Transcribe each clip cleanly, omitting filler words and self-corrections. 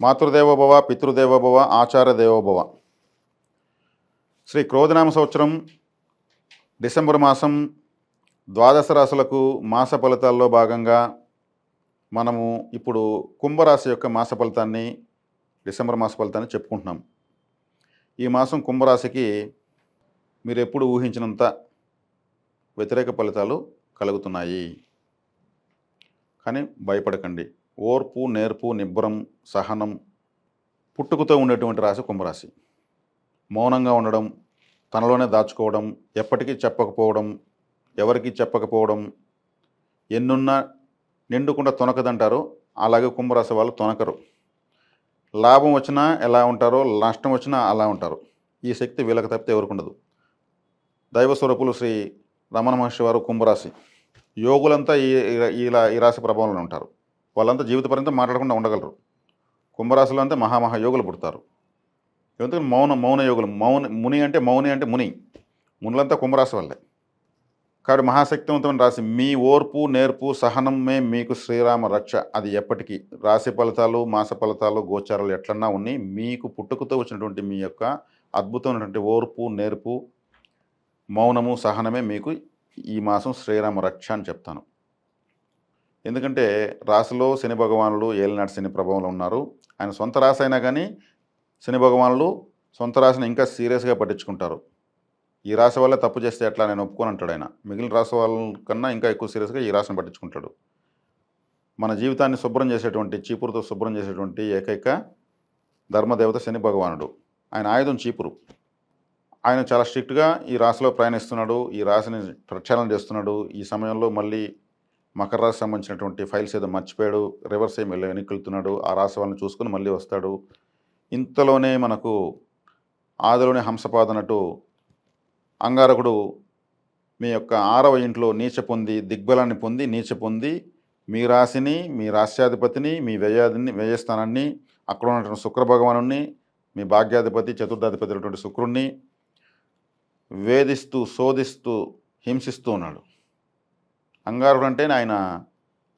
మాతృదేవోభవ పితృదేవోభవ ఆచార్య దేవోభవ. శ్రీ క్రోధనామ సంవత్సరం డిసెంబర్ మాసం ద్వాదశ రాశులకు మాస ఫలితాల్లో భాగంగా మనము ఇప్పుడు కుంభరాశి యొక్క మాస ఫలితాన్ని, డిసెంబర్ మాస ఫలితాన్ని చెప్పుకుంటున్నాం. ఈ మాసం కుంభరాశికి మీరు ఎప్పుడు ఊహించినంత వ్యతిరేక ఫలితాలు కలుగుతున్నాయి. కానీ భయపడకండి. ఓర్పు, నేర్పు, నిబ్బరం, సహనం పుట్టుకతో ఉండేటువంటి రాశి కుంభరాశి. మౌనంగా ఉండడం, తనలోనే దాచుకోవడం, ఎప్పటికీ చెప్పకపోవడం, ఎవరికి చెప్పకపోవడం, ఎన్నున్నా నిండుకుండా తొనకదంటారో అలాగే కుంభరాశి వాళ్ళు తొనకరు. లాభం వచ్చినా ఎలా ఉంటారో, నష్టం వచ్చినా అలా ఉంటారు. ఈ శక్తి వీళ్ళకి తప్పితే ఎవరికి ఉండదు. దైవస్వరూపులు శ్రీ రమణ మహర్షి వారు కుంభరాశి. యోగులంతా ఈ రాశి ప్రభావంలో ఉంటారు. వాళ్ళంతా జీవిత పర్యంతం మాట్లాడకుండా ఉండగలరు. కుంభరాశిలో అంతా మహాయోగులు పుడతారు. ఎందుకంటే మౌన యోగులు. ముని అంటే ముని. మునులంతా కుంభరాశి వాళ్ళే. కాబట్టి మహాశక్తివంతమైన రాశి. మీ ఓర్పు, నేర్పు, సహనమే మీకు శ్రీరామ రక్ష. అది ఎప్పటికీ రాశి ఫలితాలు, మాస ఫలితాలు, గోచారాలు ఎట్లన్నా ఉన్నాయి. మీకు పుట్టుకతో వచ్చినటువంటి మీ యొక్క అద్భుతమైనటువంటి ఓర్పు, నేర్పు, మౌనము, సహనమే మీకు ఈ మాసం శ్రీరామ రక్ష అని చెప్తాను. ఎందుకంటే రాశిలో శని భగవానులు ఏలినాటి శని ప్రభావంలో ఉన్నారు. ఆయన సొంత రాశి అయినా కానీ శని భగవానులు సొంత రాశిని ఇంకా సీరియస్గా పట్టించుకుంటారు. ఈ రాశి వల్లే తప్పు చేస్తే ఎట్లా నేను ఒప్పుకొని అంటాడు ఆయన. మిగిలిన రాశి వాళ్ళ కన్నా ఇంకా ఎక్కువ సీరియస్గా ఈ రాశిని పట్టించుకుంటాడు. మన జీవితాన్ని శుభ్రం చేసేటువంటి, చీపురుతో శుభ్రం చేసేటువంటి ఏకైక ధర్మదేవత శని భగవానుడు. ఆయన ఆయుధం చీపురు. ఆయన చాలా స్ట్రిక్ట్గా ఈ రాశిలో ప్రయాణిస్తున్నాడు. ఈ రాశిని ప్రక్షాళన చేస్తున్నాడు. ఈ సమయంలో మళ్ళీ మకర రాశి సంబంధించినటువంటి ఫైల్స్ ఏదో మర్చిపోయాడు, రివర్స్ అయ్యి మళ్ళీ వెనక్కి వెళ్తున్నాడు. ఆ రాశి వాళ్ళని చూసుకుని మళ్ళీ వస్తాడు. ఇంతలోనే మనకు ఆదిలోనే హంసపాదనట్టు అంగారకుడు మీ యొక్క 6వ ఇంట్లో నీచ పొంది, దిగ్బలాన్ని పొంది, నీచ పొంది మీ రాశిని, మీ రాశ్యాధిపతిని, మీ వ్యయస్థానాన్ని, అక్కడ ఉన్నటువంటి శుక్ర భగవానుని, మీ భాగ్యాధిపతి, చతుర్థాధిపతి అయినటువంటి శుక్రుణ్ణి వేధిస్తూ, శోధిస్తూ, హింసిస్తూ ఉన్నాడు. అంగారుడు అంటే ఆయన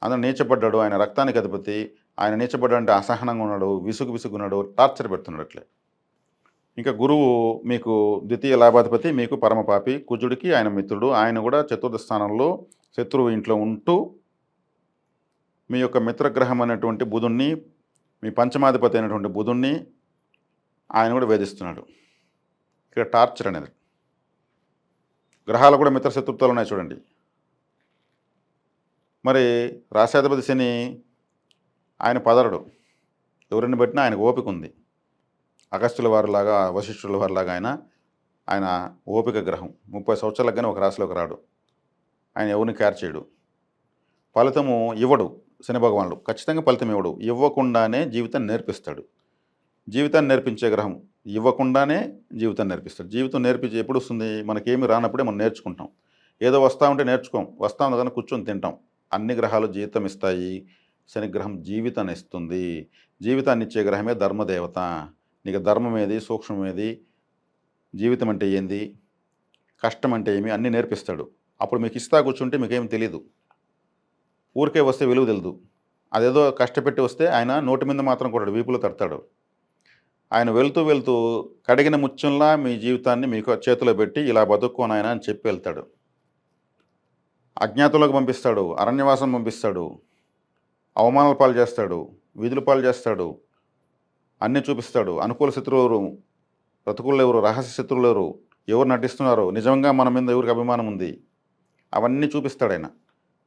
అందరూ నీచపడ్డాడు. ఆయన రక్తానికి అధిపతి. ఆయన నీచపడ్డాడంటే అసహనంగా ఉన్నాడు, విసుగున్నాడు, టార్చర్ పెడుతున్నాడు. అట్లే ఇంకా గురువు మీకు ద్వితీయ లాభాధిపతి, మీకు పరమపాపి, కుజుడికి ఆయన మిత్రుడు. ఆయన కూడా చతుర్థ స్థానంలో శత్రువు ఇంట్లో ఉంటూ మీ యొక్క మిత్రగ్రహం అనేటువంటి బుధుణ్ణి, మీ పంచమాధిపతి అయినటువంటి బుధుణ్ణి ఆయన కూడా వేధిస్తున్నాడు. ఇక్కడ టార్చర్ అనేది. గ్రహాలు కూడా మిత్ర శత్రుత్వాలు ఉన్నాయి చూడండి. మరి రాశాధిపతి శని ఆయన పదరుడు. ఎవరిని బట్టినా ఆయనకు ఓపిక ఉంది. అగస్త్యుల వారిలాగా, వశిష్ఠుల వారిలాగా ఆయన ఓపిక గ్రహం. 30 సంవత్సరాలకు కానీ ఒక రాశిలోకి రాడు. ఆయన ఎవరిని కేర్ చేయడు. ఫలితము ఇవ్వడు. శని భగవానుడు ఖచ్చితంగా ఫలితం ఇవ్వడు. ఇవ్వకుండానే జీవితాన్ని నేర్పిస్తాడు. జీవితాన్ని నేర్పించే గ్రహం. ఇవ్వకుండానే జీవితాన్ని నేర్పిస్తాడు. జీవితం నేర్పించి ఎప్పుడు వస్తుంది? మనకేమి రానప్పుడే మనం నేర్చుకుంటాం. ఏదో వస్తూ ఉంటే నేర్చుకోం. వస్తాం కానీ కూర్చొని తింటాం. అన్ని గ్రహాలు జీవితం ఇస్తాయి. శనిగ్రహం జీవితాన్ని ఇస్తుంది. జీవితాన్ని ఇచ్చే గ్రహమే ధర్మదేవత. నీకు ధర్మం ఏది, సూక్ష్మం ఏది, జీవితం అంటే ఏంది, కష్టం అంటే ఏమి అన్నీ నేర్పిస్తాడు. అప్పుడు మీకు ఇస్తా కూర్చుంటే మీకేమి తెలీదు. ఊరికే వస్తే విలువ తెలియదు. అదేదో కష్టపెట్టి వస్తే ఆయన నోటి మీద మాత్రం కొట్టాడు, వీపులో తడతాడు. ఆయన వెళ్తూ కడిగిన ముత్యంలా మీ జీవితాన్ని మీకు చేతిలో పెట్టి ఇలా బతుక్కోను ఆయన అని చెప్పి వెళ్తాడు. అజ్ఞాతంలోకి పంపిస్తాడు, అరణ్యవాసం పంపిస్తాడు, అవమానాల పాలు చేస్తాడు, వీధుల పాలు చేస్తాడు, అన్నీ చూపిస్తాడు. అనుకూల శత్రువులు ఎవరు, ప్రతికూలు ఎవరు, రహస్య శత్రువులు ఎవరు నటిస్తున్నారు, నిజంగా మన మీద ఎవరికి అభిమానం ఉంది, అవన్నీ చూపిస్తాడు ఆయన.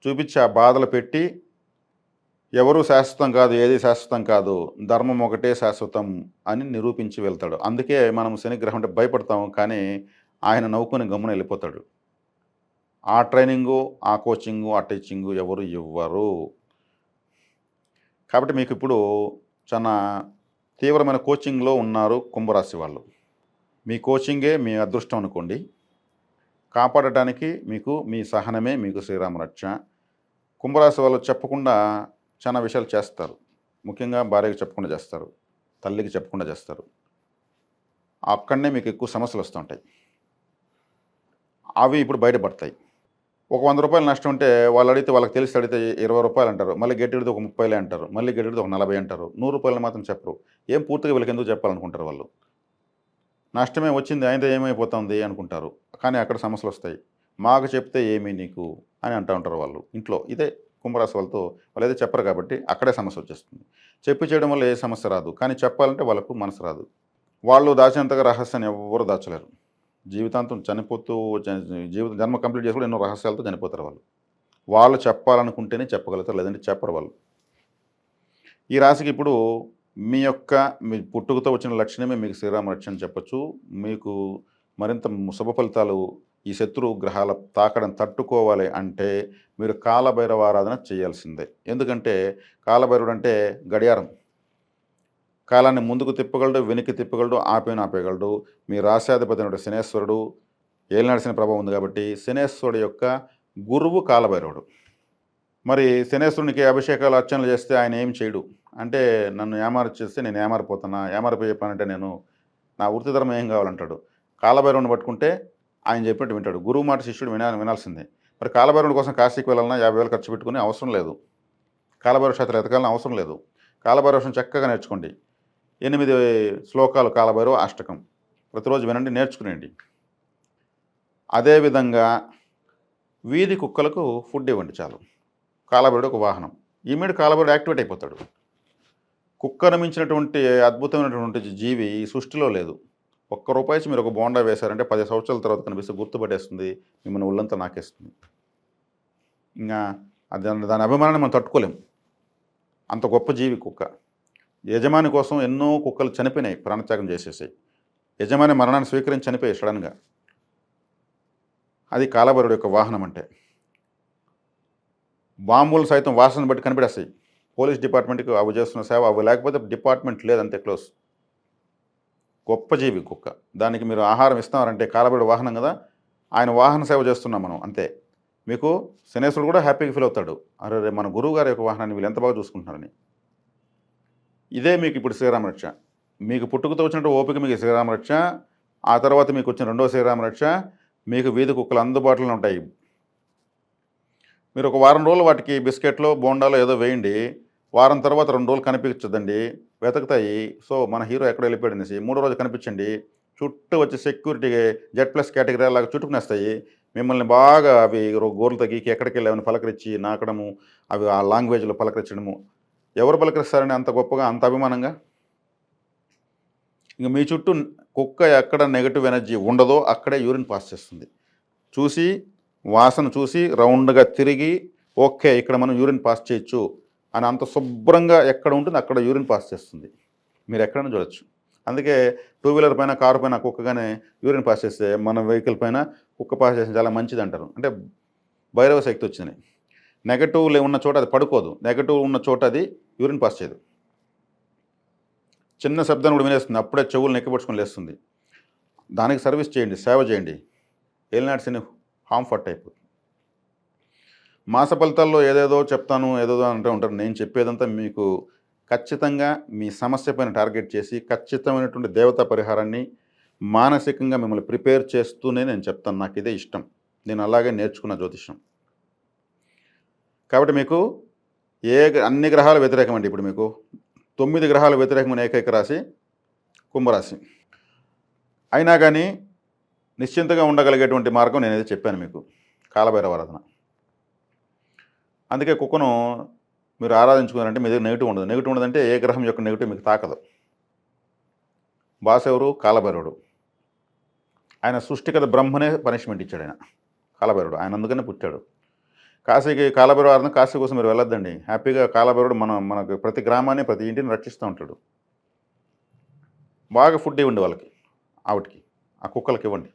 చూపించి ఆ బాధలు పెట్టి ఎవరు శాశ్వతం కాదు, ఏది శాశ్వతం కాదు, ధర్మం ఒకటే శాశ్వతం అని నిరూపించి వెళ్తాడు. అందుకే మనం శనిగ్రహం అంటే భయపడతాము, కానీ ఆయన నవ్వుకొని గమ్మున వెళ్ళిపోతాడు. ఆ ట్రైనింగు, ఆ కోచింగు, ఆ టీచింగు ఎవరు ఇవ్వరు. కాబట్టి మీకు ఇప్పుడు చాలా తీవ్రమైన కోచింగ్లో ఉన్నారు కుంభరాశి వాళ్ళు. మీ కోచింగే మీ అదృష్టం అనుకోండి. కాపాడటానికి మీకు మీ సహనమే మీకు శ్రీరామ రక్ష. కుంభరాశి వాళ్ళు చెప్పకుండా చాలా విషయాలు చేస్తారు. ముఖ్యంగా భార్యకి చెప్పకుండా చేస్తారు, తల్లికి చెప్పకుండా చేస్తారు. అక్కడనే మీకు ఎక్కువ సమస్యలు వస్తుంటాయి. అవి ఇప్పుడు బయటపడతాయి. ఒక ₹100 నష్టం ఉంటే వాళ్ళు అడిగితే వాళ్ళకి తెలిసి అడిగితే ₹20 అంటారు. మళ్ళీ గట్టిడితే ఒక 30 అంటారు. మళ్ళీ గట్టిడితే ఒక 40 అంటారు. ₹100 మాత్రం చెప్పరు. ఏం పూర్తిగా వీళ్ళకెందుకు చెప్పాలనుకుంటారు వాళ్ళు. నష్టమే వచ్చింది ఆయనతో ఏమైపోతుంది అనుకుంటారు. కానీ అక్కడ సమస్యలొస్తాయి. మాకు చెప్తే ఏమి నీకు అని అంటా ఉంటారు వాళ్ళు ఇంట్లో. ఇదే కుంభరాశి వాళ్ళతో వాళ్ళేదో చెప్పరు కాబట్టి అక్కడే సమస్యొచ్చేస్తుంది. చెప్పి చేయడం వల్ల ఏ సమస్య రాదు. కానీ చెప్పాలంటే వాళ్ళకు మనసు రాదు. వాళ్ళు దాచినంతగా రహస్యాన్ని ఎవ్వరు దాచలేరు. జీవితాంతం చనిపోతూ జన్మ కంప్లీట్ చేసి కూడా ఎన్నో రహస్యాలతో చనిపోతారు వాళ్ళు. వాళ్ళు చెప్పాలనుకుంటేనే చెప్పగలుగుతారు. లేదంటే చెప్పరు వాళ్ళు. ఈ రాశికి ఇప్పుడు మీ పుట్టుకతో వచ్చిన లక్షణమే మీకు శ్రీరామ రక్ష అని చెప్పొచ్చు. మీకు మరింత శుభ ఫలితాలు ఈ శత్రు గ్రహాల తాకడం తట్టుకోవాలి అంటే మీరు కాలభైరవ ఆరాధన చేయాల్సిందే. ఎందుకంటే కాలభైరవుడు అంటే గడియారం. కాలాన్ని ముందుకు తిప్పగలడు, వెనక్కి తిప్పగలడు, ఆపేయగలడు. మీ రాశ్యాధిపతి అయిన శనేశ్వరుడు ఏలినాటి శని ప్రభావం ఉంది కాబట్టి శనేశ్వరుడు యొక్క గురువు కాలభైరవుడు. మరి శనేశ్వరునికి అభిషేకాలు అర్చనలు చేస్తే ఆయన ఏం చేయడు. అంటే నన్ను ఏమార్చేస్తే నేను ఏమారిపోతున్నా, ఏమారిపోయి చెప్పానంటే నేను నా వృత్తి ధర్మం ఏం కావాలంటాడు. కాలభైరవుని పట్టుకుంటే ఆయన చెప్పినట్టు వింటాడు. గురువు మాట శిష్యుడు వినాల్సిందే. మరి కాలభైరవుడి కోసం కాశీకి వెళ్ళాలన్నా 50,000 ఖర్చు పెట్టుకుని అవసరం లేదు. కాలభైరవ క్షేత్రాలు ఎతకాలని అవసరం లేదు. కాలభైరవం చక్కగా నేర్చుకోండి. 8 శ్లోకాలు కాలభైరవ అష్టకం ప్రతిరోజు వినండి, నేర్చుకునేయండి. అదేవిధంగా వీధి కుక్కలకు ఫుడ్ ఇవ్వండి చాలు. కాలభైరవుడు ఒక వాహనం. ఇమ్మీడియట్ కాలభైరవుడు యాక్టివేట్ అయిపోతాడు. కుక్కను మించినటువంటి అద్భుతమైనటువంటి జీవి ఈ సృష్టిలో లేదు. ₹1 మీరు ఒక బోండా వేశారంటే 10 సంవత్సరాల తర్వాత కనిపిస్తే గుర్తుపట్టేస్తుంది, మిమ్మల్ని ఒళ్ళంతా నాకేస్తుంది. ఇంకా దాని అభిమానాన్ని మనం తట్టుకోలేం. అంత గొప్ప జీవి కుక్క. యజమాని కోసం ఎన్నో కుక్కలు చనిపోయినాయి, ప్రాణత్యాగం చేసేసాయి. యజమాని మరణాన్ని స్వీకరించి చనిపోయాయి సడన్గా. అది కాలభైరవుడి యొక్క వాహనం అంటే. బాంబులు సైతం వాసన బట్టి కనిపెడేస్తాయి. పోలీస్ డిపార్ట్మెంట్కి అవి చేస్తున్న సేవ, అవి లేకపోతే డిపార్ట్మెంట్ లేదంతే క్లోజ్. గొప్ప జీవి కుక్క. దానికి మీరు ఆహారం ఇస్తారంటే కాలభైరవుడి వాహనం కదా, ఆయన వాహన సేవ చేస్తున్నాం మనం అంతే. మీకు శనేశ్వరుడు కూడా హ్యాపీగా ఫీల్ అవుతాడు. అరే మన గురువు గారి యొక్క వాహనాన్ని వీళ్ళు ఎంత బాగా చూసుకుంటున్నారని. ఇదే మీకు ఇప్పుడు శ్రీరామరక్ష. మీకు పుట్టుకతో వచ్చినట్టు ఓపిక మీకు శ్రీరామరక్ష. ఆ తర్వాత మీకు వచ్చిన రెండో శ్రీరామరక్ష. మీకు వీధి కుక్కలు అందుబాటులో ఉంటాయి. మీరు ఒక వారం రోజులు వాటికి బిస్కెట్లో బోండాలో ఏదో వేయండి. వారం తర్వాత 2 రోజులు కనిపించదండి, వెతుకుతాయి. సో మన హీరో ఎక్కడ వెళ్ళిపోయాడు అనేసి 3వ రోజు కనిపించండి, చుట్టూ వచ్చి సెక్యూరిటీ Z+ కేటగిరీ లాగా చుట్టుకునేస్తాయి. మిమ్మల్ని బాగా అవి గోర్లు తగ్గికి ఎక్కడికి వెళ్ళామని పలకరించి నాకడము, అవి ఆ లాంగ్వేజ్లో పలకరించడము. ఎవరు పలకరిస్తారని అంత గొప్పగా, అంత అభిమానంగా? ఇంక మీ చుట్టూ కుక్క ఎక్కడ నెగటివ్ ఎనర్జీ ఉండదో అక్కడే యూరిన్ పాస్ చేస్తుంది. చూసి వాసన చూసి రౌండ్గా తిరిగి ఓకే ఇక్కడ మనం యూరిన్ పాస్ చేయొచ్చు అని అంత శుభ్రంగా ఎక్కడ ఉంటుంది అక్కడ యూరిన్ పాస్ చేస్తుంది. మీరు ఎక్కడైనా చూడొచ్చు. అందుకే 2 వీలర్ పైన, కారు పైన కుక్కగానే యూరిన్ పాస్ చేస్తే మన వెహికల్ పైన కుక్క పాస్ చేస్తే చాలా మంచిది అంటారు. అంటే భైరవ శక్తి వచ్చింది. నెగటివ్ ఉన్న చోట అది పడుకోదు, నెగటివ్ ఉన్న చోట అది యూరిన్ పాస్ చేయదు. చిన్న శబ్దాన్ని కూడా వినేస్తుంది, అప్పుడే చెవులు నెక్కిపడుచుకొని లేస్తుంది. దానికి సర్వీస్ చేయండి, సేవ చేయండి. ఏలినాటి శని హార్మ్ఫర్ట్ అయిపోతుంది. మాస ఫలితాల్లో ఏదేదో చెప్తాను, ఏదేదో అంటూ ఉంటారు. నేను చెప్పేదంతా మీకు ఖచ్చితంగా మీ సమస్య పైన టార్గెట్ చేసి ఖచ్చితమైనటువంటి దేవతా పరిహారాన్ని మానసికంగా మిమ్మల్ని ప్రిపేర్ చేస్తూనే నేను చెప్తాను. నాకు ఇదే ఇష్టం, నేను అలాగే నేర్చుకున్న జ్యోతిష్యం. కాబట్టి మీకు అన్ని గ్రహాలు వ్యతిరేకమండి. ఇప్పుడు మీకు 9 గ్రహాలు వ్యతిరేకమైన ఏకైక రాశి కుంభరాశి. అయినా కానీ నిశ్చింతగా ఉండగలిగేటువంటి మార్గం నేనేది చెప్పాను మీకు, కాలభైరవ ఆరాధన. అందుకే కుక్కను మీరు ఆరాధించుకున్నారంటే మీ దగ్గర నెగిటివ్ ఉండదు. నెగిటివ్ ఉండదంటే ఏ గ్రహం యొక్క నెగిటివ్ మీకు తాకదు. బాస్ ఎవరు? కాలభైరవుడు. ఆయన సృష్టికత బ్రహ్మనే పనిష్మెంట్ ఇచ్చాడు ఆయన, కాలభైరవుడు. ఆయన అందుకనే పుట్టాడు. కాశీకి కాలభైరవ ఆరాధన, కాశీ కోసం మీరు వెళ్ళొద్దండి. హ్యాపీగా కాలభైరవుడు మనకు ప్రతి గ్రామాన్ని, ప్రతి ఇంటిని రక్షిస్తూ ఉంటాడు. బాగా ఫుడ్ ఇవ్వండి వాళ్ళకి, ఆవిటికి, ఆ కుక్కలకి ఇవ్వండి.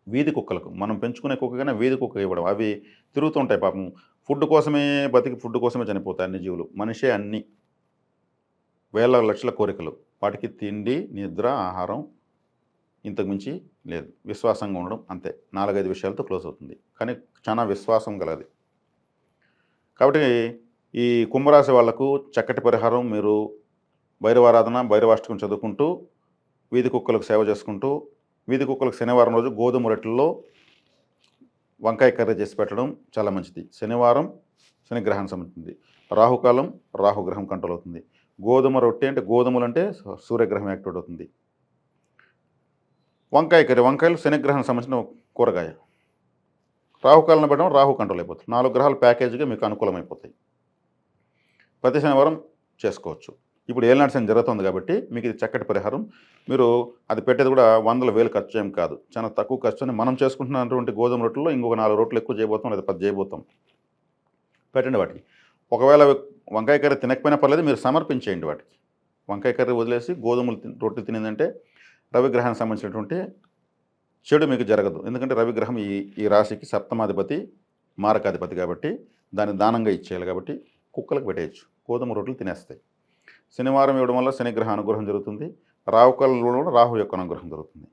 వీధి కుక్కలకు, మనం పెంచుకునే కుక్క కానీ వీధి కుక్క ఇవ్వడం. అవి తిరుగుతూ ఉంటాయి పాపం, ఫుడ్ కోసమే బతికి ఫుడ్ కోసమే చనిపోతాయి అన్ని జీవులు. మనిషే అన్ని వేల లక్షల కోరికలు, వాటికి తిండి, నిద్ర, ఆహారం ఇంతకు మించి లేదు. విశ్వాసంగా ఉండడం అంతే. 4-5 విషయాలతో క్లోజ్ అవుతుంది. కానీ చాలా విశ్వాసం గలది. కాబట్టి ఈ కుంభరాశి వాళ్లకు చక్కటి పరిహారం, మీరు భైరవారాధన, భైరవాష్టకం చదువుకుంటూ, వీధి కుక్కలకు సేవ చేసుకుంటూ, వీధి కుక్కలకు శనివారం రోజు గోధుమ రొట్టెల్లో వంకాయ కర్రీ చేసి పెట్టడం చాలా మంచిది. శనివారం శనిగ్రహానికి సంబంధించింది. రాహుకాలం రాహుగ్రహం కంట్రోల్ అవుతుంది. గోధుమ రొట్టె అంటే గోధుమలు అంటే సూర్యగ్రహం యాక్టివేట్ అవుతుంది. వంకాయ కర్రీ, వంకాయలు శనిగ్రహానికి సంబంధించిన కూరగాయ. రాహుకాలను పెట్టడం రాహు కంట్రోల్ అయిపోతుంది. 4 గ్రహాల ప్యాకేజీగా మీకు అనుకూలమైపోతాయి. ప్రతి శనివారం చేసుకోవచ్చు. ఇప్పుడు ఏలినాటి శని జరుగుతుంది కాబట్టి మీకు ఇది చక్కటి పరిహారం. మీరు అది పెట్టేది కూడా వందల వేలు ఖర్చు ఏం కాదు, చాలా తక్కువ ఖర్చుని మనం చేసుకుంటున్నటువంటి గోధుమ రొట్టెల్లో ఇంకొక 4 రొట్టెలు ఎక్కువ చేయబోతాం, లేదా 10 చేయబోతాం. పెట్టండి వాటికి. ఒకవేళ వంకాయ కర్రీ తినకపోయినా పర్లేదు, మీరు సమర్పించేయండి వాటికి. వంకాయ కర్రీ వదిలేసి గోధుమలు రొట్టె తినేదంటే రవిగ్రహానికి సంబంధించినటువంటి చెడు మీకు జరగదు. ఎందుకంటే రవిగ్రహం ఈ రాశికి సప్తమాధిపతి, మారకాధిపతి కాబట్టి దాన్ని దానంగా ఇచ్చేయాలి. కాబట్టి కుక్కలకు పెట్టేయచ్చు, గోధుమ రొట్టెలు తినేస్తాయి. శనివారం ఇవ్వడం వల్ల శనిగ్రహ అనుగ్రహం జరుగుతుంది. రాహుకాలంలో కూడా రాహు యొక్క అనుగ్రహం జరుగుతుంది.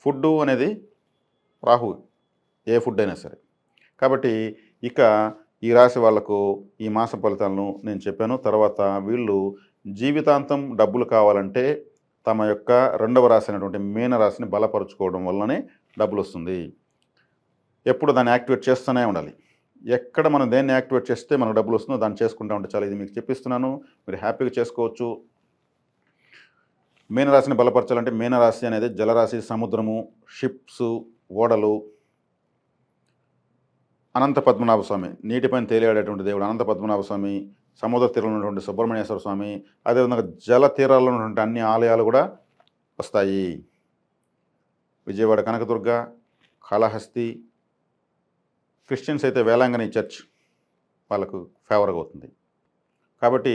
ఫుడ్డు అనేది రాహు, ఏ ఫుడ్ అయినా సరే. కాబట్టి ఇక ఈ రాశి వాళ్లకు ఈ మాస ఫలితాలను నేను చెప్పాను. తర్వాత వీళ్ళు జీవితాంతం డబ్బులు కావాలంటే తమ యొక్క 2వ రాశి అయినటువంటి మీన రాశిని బలపరుచుకోవడం వల్లనే డబ్బులు వస్తుంది. ఎప్పుడు దాన్ని యాక్టివేట్ చేస్తూనే ఉండాలి. ఎక్కడ మనం దేన్ని యాక్టివేట్ చేస్తే మనకు డబ్బులు వస్తుందో దాన్ని చేసుకుంటూ ఉంటే చాలా. ఇది మీకు చెప్పిస్తున్నాను, మీరు హ్యాపీగా చేసుకోవచ్చు. మీనరాశిని బలపరచాలంటే మీనరాశి అనేది జలరాశి, సముద్రము, షిప్స్, ఓడలు. అనంత పద్మనాభ స్వామి, నీటిపైన తేలియాడేటువంటి దేవుడు అనంత పద్మనాభ స్వామి, సముద్ర తీరంలో ఉన్నటువంటి సుబ్రహ్మణ్యేశ్వర స్వామి, అదేవిధంగా జల తీరాల్లో ఉన్నటువంటి అన్ని ఆలయాలు కూడా వస్తాయి. విజయవాడ కనకదుర్గ, కాళహస్తి, క్రిస్టియన్స్ అయితే వేలాంగణి చర్చ్ వాళ్ళకు ఫేవర్గా అవుతుంది. కాబట్టి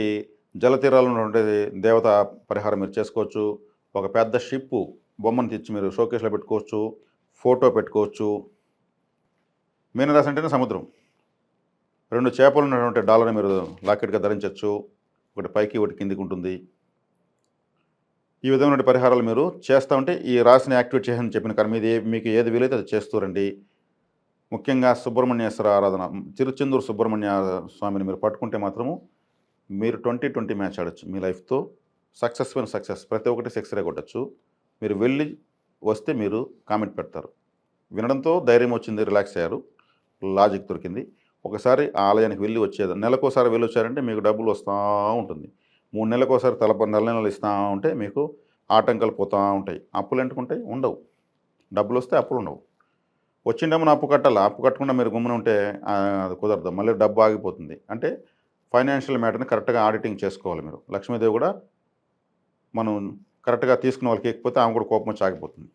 జల తీరాల్లో ఉన్నటువంటి దేవత పరిహారం మీరు చేసుకోవచ్చు. ఒక పెద్ద షిప్పు బొమ్మను తెచ్చి మీరు షోకేస్లో పెట్టుకోవచ్చు, ఫోటో పెట్టుకోవచ్చు. మీనరాశి అంటేనే సముద్రం. 2 చేపలు ఉన్నటువంటి డాలర్ని మీరు లాకెట్గా ధరించవచ్చు. ఒకటి పైకి ఒకటి కిందికి ఉంటుంది. ఈ విధమైన పరిహారాలు మీరు చేస్తూ ఉంటే ఈ రాశిని యాక్టివేట్ చేయని చెప్పిన కానీ మీకు ఏది వీలైతే అది చేస్తూ రండి. ముఖ్యంగా సుబ్రహ్మణ్యేశ్వర ఆరాధన, తిరుచెందూరు సుబ్రహ్మణ్య స్వామిని మీరు పట్టుకుంటే మాత్రము మీరు 20-20 మ్యాచ్ ఆడచ్చు. మీ లైఫ్తో సక్సెస్ ప్రతి ఒక్కటి 6 కొట్టచ్చు. మీరు వెళ్ళి వస్తే మీరు కామెంట్ పెడతారు. వినడంతో ధైర్యం వచ్చింది, రిలాక్స్ అయ్యారు, లాజిక్ దొరికింది. ఒకసారి ఆ ఆలయానికి వెళ్ళి వచ్చేది, నెలకోసారి వెళ్ళి వచ్చారంటే మీకు డబ్బులు వస్తూ ఉంటుంది. 3 నెలలకోసారి నెలలు ఇస్తూ ఉంటే మీకు ఆటంకాలు పోతూ ఉంటాయి. అప్పులు ఎంటుకుంటాయి, ఉండవు. డబ్బులు వస్తే అప్పులు ఉండవు. వచ్చిండేమో అప్పు కట్టాలి. అప్పు కట్టకుండా మీరు గుమ్మన ఉంటే అది కుదరదు, మళ్ళీ డబ్బు ఆగిపోతుంది. అంటే ఫైనాన్షియల్ మ్యాటర్ని కరెక్ట్గా ఆడిటింగ్ చేసుకోవాలి మీరు. లక్ష్మీదేవి కూడా మనం కరెక్ట్గా తీసుకున్న వాళ్ళకి ఎక్కిపోతే ఆమె కూడా కోపం వచ్చి ఆగిపోతుంది,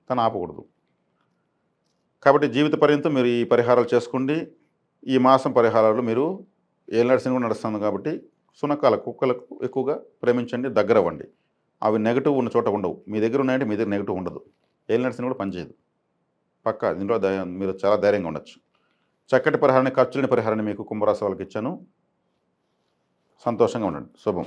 తను ఆపకూడదు. కాబట్టి జీవిత పర్యంతం మీరు ఈ పరిహారాలు చేసుకోండి. ఈ మాసం పరిహారాలు మీరు ఏలినాటి శని కూడా నడుస్తుంది కాబట్టి సునకాల కుక్కలకు ఎక్కువగా ప్రేమించండి, దగ్గర అవ్వండి. అవి నెగిటివ్ ఉన్న చోట ఉండవు. మీ దగ్గర ఉన్నాయంటే మీ దగ్గర నెగిటివ్ ఉండదు. ఏలినాటి శని కూడా పనిచేయదు. పక్కా దీంట్లో మీరు చాలా ధైర్యంగా ఉండొచ్చు. చక్కటి పరిహారాన్ని, ఖర్చులేని పరిహారాన్ని మీకు కుంభరాశి వాళ్ళకి ఇచ్చాను. సంతోషంగా ఉండండి. శుభం.